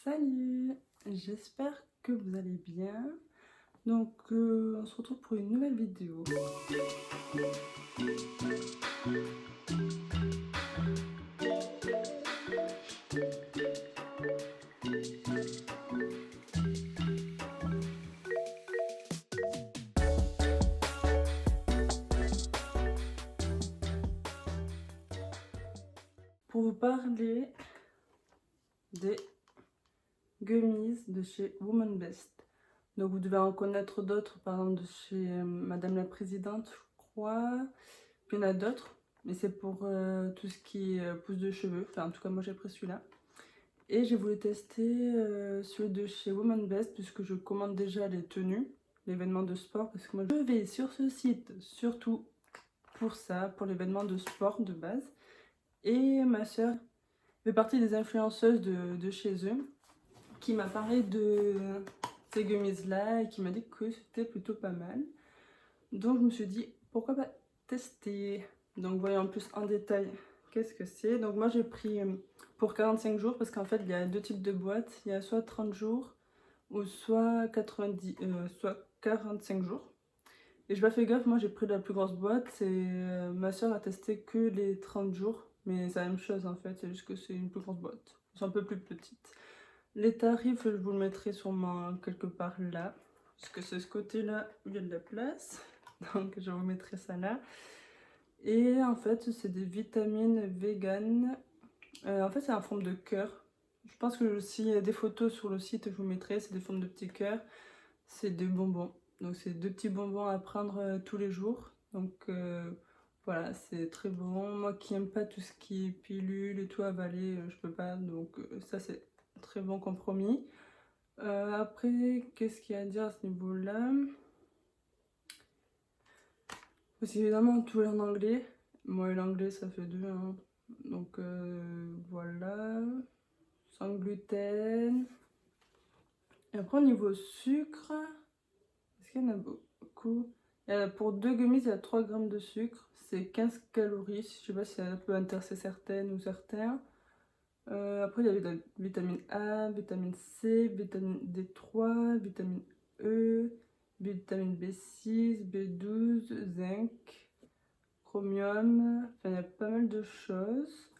Salut, j'espère que vous allez bien. Donc on se retrouve pour une nouvelle vidéo. Pour vous parler des gummies de chez Woman Best. Donc vous devez en connaître d'autres, par exemple de chez Madame la Présidente, je crois. Puis il y en a d'autres, mais c'est pour tout ce qui est pousse de cheveux. Enfin en tout cas moi j'ai pris celui-là. Et j'ai voulu tester celui de chez Woman Best puisque je commande déjà les tenues, l'événement de sport. Parce que moi je vais sur ce site surtout pour ça, pour l'événement de sport de base. Et ma soeur fait partie des influenceuses de chez eux qui m'a parlé de ces gummies là et qui m'a dit que c'était plutôt pas mal. Donc je me suis dit pourquoi pas tester. Donc voyons plus en détail qu'est-ce que c'est. Donc moi j'ai pris pour 45 jours parce qu'en fait il y a deux types de boîtes. Il y a soit 30 jours ou soit 45 jours. Et j'ai pas fait gaffe, moi j'ai pris la plus grosse boîte et ma soeur a testé que les 30 jours. Mais c'est la même chose en fait, c'est juste que c'est une plus grosse boîte. C'est un peu plus petite. Les tarifs, je vous le mettrai sûrement quelque part là. Parce que c'est ce côté-là où il y a de la place. Donc je vous mettrai ça là. Et en fait, c'est des vitamines vegan. En fait, c'est en forme de cœur. Je pense que s'il y a des photos sur le site, je vous mettrai. C'est des formes de petits cœurs. C'est des bonbons. Donc c'est deux petits bonbons à prendre tous les jours. Donc voilà, c'est très bon. Moi qui n'aime pas tout ce qui est pilule et tout avaler, je peux pas. Donc ça c'est un très bon compromis. Après, qu'est-ce qu'il y a à dire à ce niveau-là? Parce qu'évidemment tout est en anglais. Moi l'anglais ça fait deux, hein. Donc voilà. Sans gluten. Et après au niveau sucre, est-ce qu'il y en a beaucoup? Pour 2 gummies, il y a 3 grammes de sucre. C'est 15 calories. Je sais pas si ça peut intéresser certaines ou certains. Après, il y a la vitamine A, vitamine C, vitamine D3, vitamine E, vitamine B6, B12, zinc, chromium. Enfin, il y a pas mal de choses.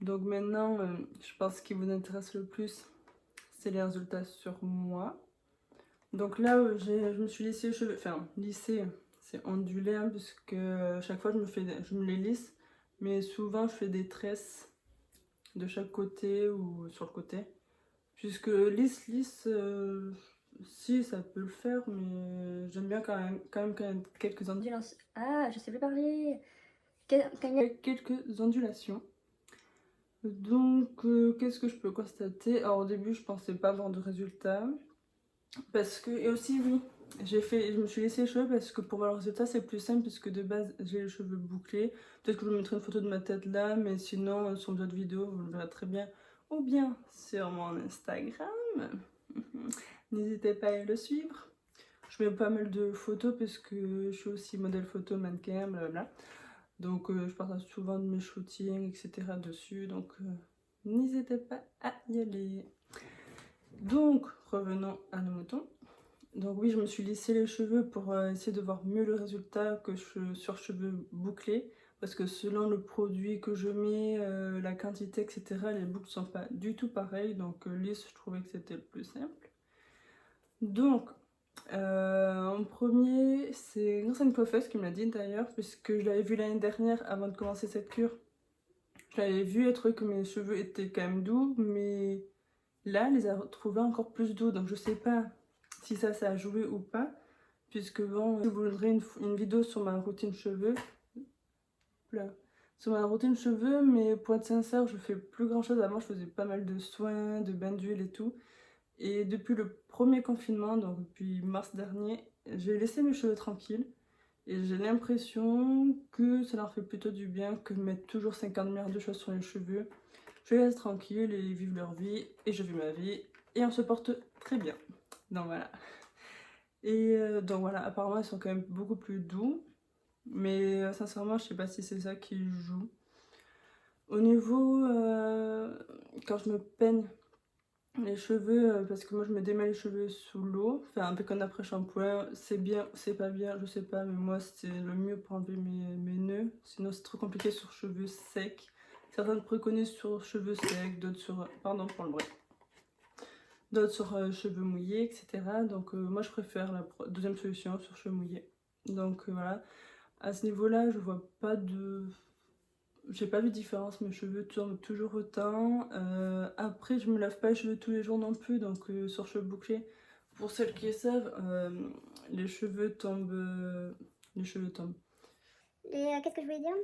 Donc maintenant, je pense ce qui vous intéresse le plus, c'est les résultats sur moi. Donc là, je me suis lissé les cheveux, enfin lissé, c'est ondulé, hein, puisque chaque fois je me les lisse, mais souvent je fais des tresses de chaque côté ou sur le côté. Puisque lisse, si ça peut le faire, mais j'aime bien quand même quelques ondulations. Ah, je sais plus parler. Quelques ondulations. Donc, qu'est-ce que je peux constater? Alors au début, je pensais pas avoir de résultats. Parce que, et aussi oui, je me suis laissé les cheveux parce que pour voir le résultat c'est plus simple puisque de base j'ai les cheveux bouclés. Peut-être que je vous mettrai une photo de ma tête là, mais sinon sur d'autres vidéos vous le verrez très bien. Ou bien sur mon Instagram. N'hésitez pas à le suivre. Je mets pas mal de photos parce que je suis aussi modèle photo, mannequin, blablabla. Donc je partage souvent de mes shootings, etc. dessus. Donc n'hésitez pas à y aller. Donc revenons à nos moutons. Donc oui, je me suis lissé les cheveux pour essayer de voir mieux le résultat que sur cheveux bouclés. Parce que selon le produit que je mets, la quantité, etc., les boucles sont pas du tout pareilles. Donc lisse, je trouvais que c'était le plus simple. Donc, en premier, c'est grâce à une coiffeuse qui me l'a dit d'ailleurs, puisque je l'avais vu l'année dernière avant de commencer cette cure. Je l'avais vu, elle trouvait que mes cheveux étaient quand même doux, mais là, elle les a trouvés encore plus doux. Donc je sais pas si ça a joué ou pas, puisque bon, je vous voudrais une vidéo sur ma routine cheveux. Là. Sur ma routine cheveux, mais pour être sincère, je fais plus grand chose. Avant, je faisais pas mal de soins, de bains d'huile et tout. Et depuis le premier confinement, donc depuis mars dernier, j'ai laissé mes cheveux tranquilles. Et j'ai l'impression que ça leur fait plutôt du bien que de mettre toujours 50 milliards de choses sur les cheveux. Je les laisse tranquilles et ils vivent leur vie. Et je vis ma vie. Et on se porte très bien. Donc voilà. Et donc voilà, apparemment ils sont quand même beaucoup plus doux. Mais sincèrement, je sais pas si c'est ça qui joue. Au niveau, quand je me peigne, Les cheveux, parce que moi je me démêle les cheveux sous l'eau, enfin avec un après-shampoing, c'est bien, c'est pas bien, je sais pas, mais moi c'est le mieux pour enlever mes nœuds, sinon c'est trop compliqué sur cheveux secs. Certains préconisent sur cheveux secs, d'autres sur, pardon pour le bruit, d'autres sur cheveux mouillés, etc. Donc moi je préfère la deuxième solution sur cheveux mouillés. Donc voilà, à ce niveau-là je vois pas de... J'ai pas vu de différence, mes cheveux tombent toujours autant. Après, je me lave pas les cheveux tous les jours non plus, donc sur cheveux bouclés, pour celles qui savent, les cheveux tombent. Les cheveux tombent. Et qu'est-ce que je voulais dire?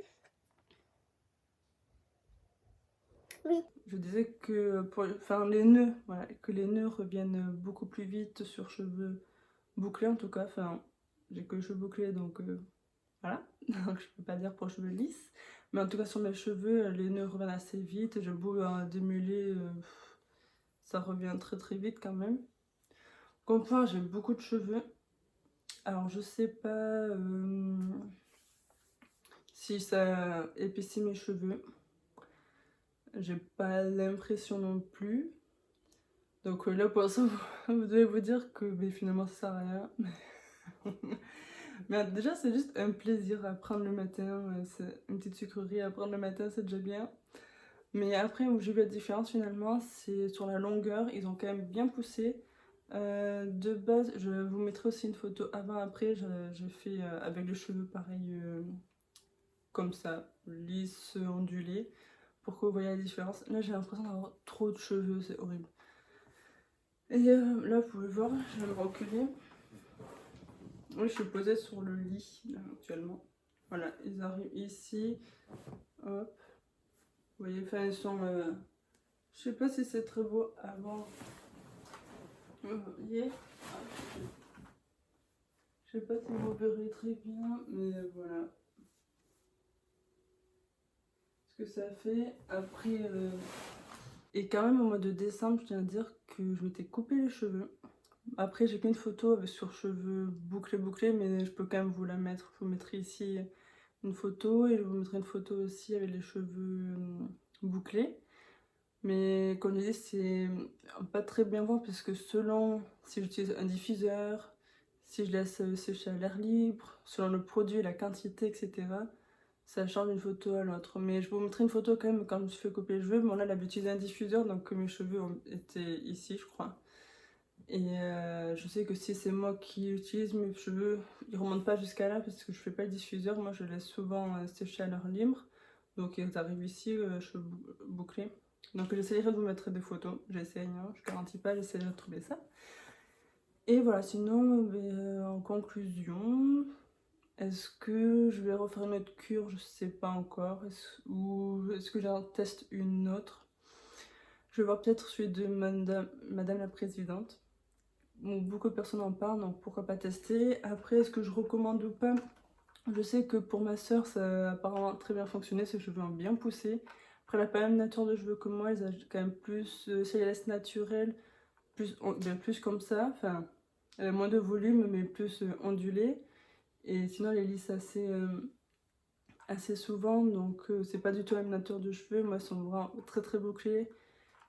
Oui. Je disais que pour enfin, les nœuds, voilà, que les nœuds reviennent beaucoup plus vite sur cheveux bouclés en tout cas. Enfin, j'ai que les cheveux bouclés donc voilà, donc je peux pas dire pour cheveux lisses. Mais en tout cas sur mes cheveux, les nœuds reviennent assez vite. J'ai beau démêler, ça revient très très vite quand même. Comme point, j'ai beaucoup de cheveux. Alors je sais pas si ça épaissit mes cheveux. J'ai pas l'impression non plus. Donc là pour l'instant vous devez vous dire que mais finalement ça sert à rien. Mais déjà c'est juste un plaisir à prendre le matin. C'est une petite sucrerie à prendre le matin, c'est déjà bien. Mais après où j'ai vu la différence finalement, c'est sur la longueur. Ils ont quand même bien poussé. De base, je vous mettrai aussi une photo avant-après. J'ai fait avec les cheveux pareil, comme ça, lisses, ondulés, pour que vous voyez la différence. Là, j'ai l'impression d'avoir trop de cheveux, c'est horrible. Et là, vous pouvez voir, je vais me reculer. Oui, je suis posée sur le lit, là, actuellement. Voilà, ils arrivent ici. Hop. Vous voyez, enfin, ils sont... je sais pas si c'est très beau avant. Vous voyez, je sais pas si vous verrez très bien, mais voilà ce que ça fait. Après, et quand même au mois de décembre, je tiens à dire que je m'étais coupé les cheveux. Après, j'ai qu'une photo sur cheveux bouclés, mais je peux quand même vous la mettre. Je vous mettrai ici une photo et je vous mettrai une photo aussi avec les cheveux bouclés. Mais comme je dis, c'est pas très bien voir parce que selon si j'utilise un diffuseur, si je laisse sécher à l'air libre, selon le produit, la quantité, etc., ça change d'une photo à l'autre. Mais je vous montrer une photo quand même quand je me suis fait couper les cheveux. Bon là, l'habitude d'utiliser un diffuseur, donc mes cheveux étaient ici, je crois. Et je sais que si c'est moi qui utilise mes cheveux, ils remontent pas jusqu'à là parce que je fais pas le diffuseur. Moi, je laisse souvent sécher à l'air libre. Donc ils arrivent ici, cheveux bouclés. Donc j'essaierai de vous mettre des photos, j'essaye, hein, je garantis pas, j'essaierai de trouver ça. Et voilà, sinon, en conclusion, est-ce que je vais refaire une autre cure? Je sais pas encore. Ou est-ce que j'en teste une autre? Je vais voir peut-être celui de Madame la Présidente. Bon, beaucoup de personnes en parlent, donc pourquoi pas tester. Après, est-ce que je recommande ou pas? Je sais que pour ma soeur, ça a apparemment très bien fonctionné, ses cheveux ont bien poussé. Après, elle n'a pas la même nature de cheveux que moi, elle a quand même plus, si elle laisse naturelle, plus comme ça. Enfin, elle a moins de volume, mais plus ondulé. Et sinon, elle les lisse assez souvent, donc c'est pas du tout la même nature de cheveux. Moi, ils sont vraiment très très bouclés,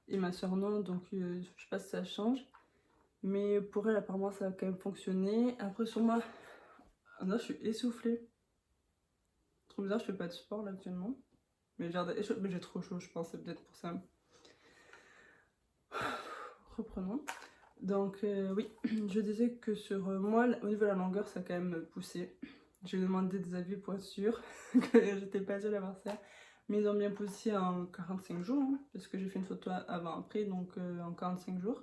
et ma soeur non, donc je sais pas si ça change. Mais pour elle, apparemment, ça a quand même fonctionné. Après, sur moi, là, je suis essoufflée. Trop bizarre, je fais pas de sport là actuellement. Mais j'ai trop chaud, je pense, c'est peut-être pour ça. Reprenons. Donc, oui, je disais que sur moi, au niveau de la longueur, ça a quand même poussé. J'ai demandé des avis pour être sûre que j'étais pas seule à voir ça. Mais ils ont bien poussé en 45 jours, hein, parce que j'ai fait une photo avant-après, donc en 45 jours.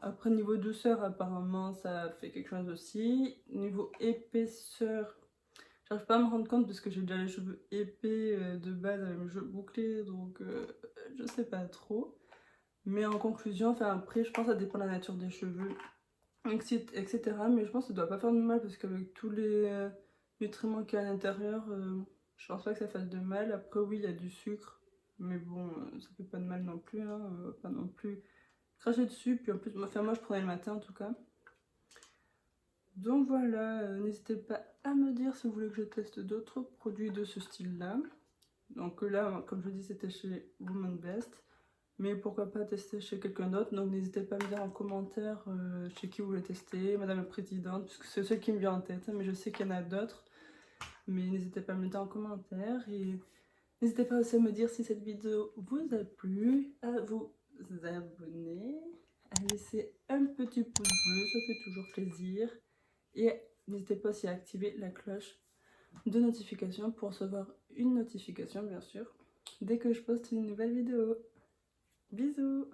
Après, niveau douceur, apparemment, ça fait quelque chose aussi. Niveau épaisseur, j'arrive pas à me rendre compte parce que j'ai déjà les cheveux épais de base avec mes cheveux bouclés, donc je sais pas trop. Mais en conclusion, enfin après, je pense que ça dépend de la nature des cheveux, etc. Mais je pense que ça doit pas faire de mal parce qu'avec tous les nutriments qu'il y a à l'intérieur, je pense pas que ça fasse de mal. Après, oui, il y a du sucre, mais bon, ça fait pas de mal non plus, hein, pas non plus cracher dessus. Puis en plus, enfin, moi je prenais le matin en tout cas. Donc voilà, n'hésitez pas à me dire si vous voulez que je teste d'autres produits de ce style-là. Donc là, comme je dis, c'était chez Woman Best. mais pourquoi pas tester chez quelqu'un d'autre. Donc n'hésitez pas à me dire en commentaire chez qui vous voulez tester, Madame la Présidente, puisque c'est ce qui me vient en tête, mais je sais qu'il y en a d'autres. Mais n'hésitez pas à me le dire en commentaire et n'hésitez pas aussi à me dire si cette vidéo vous a plu, à vous abonner, à laisser un petit pouce bleu, ça fait toujours plaisir. Et n'hésitez pas aussi à activer la cloche de notification pour recevoir une notification bien sûr dès que je poste une nouvelle vidéo. Bisous!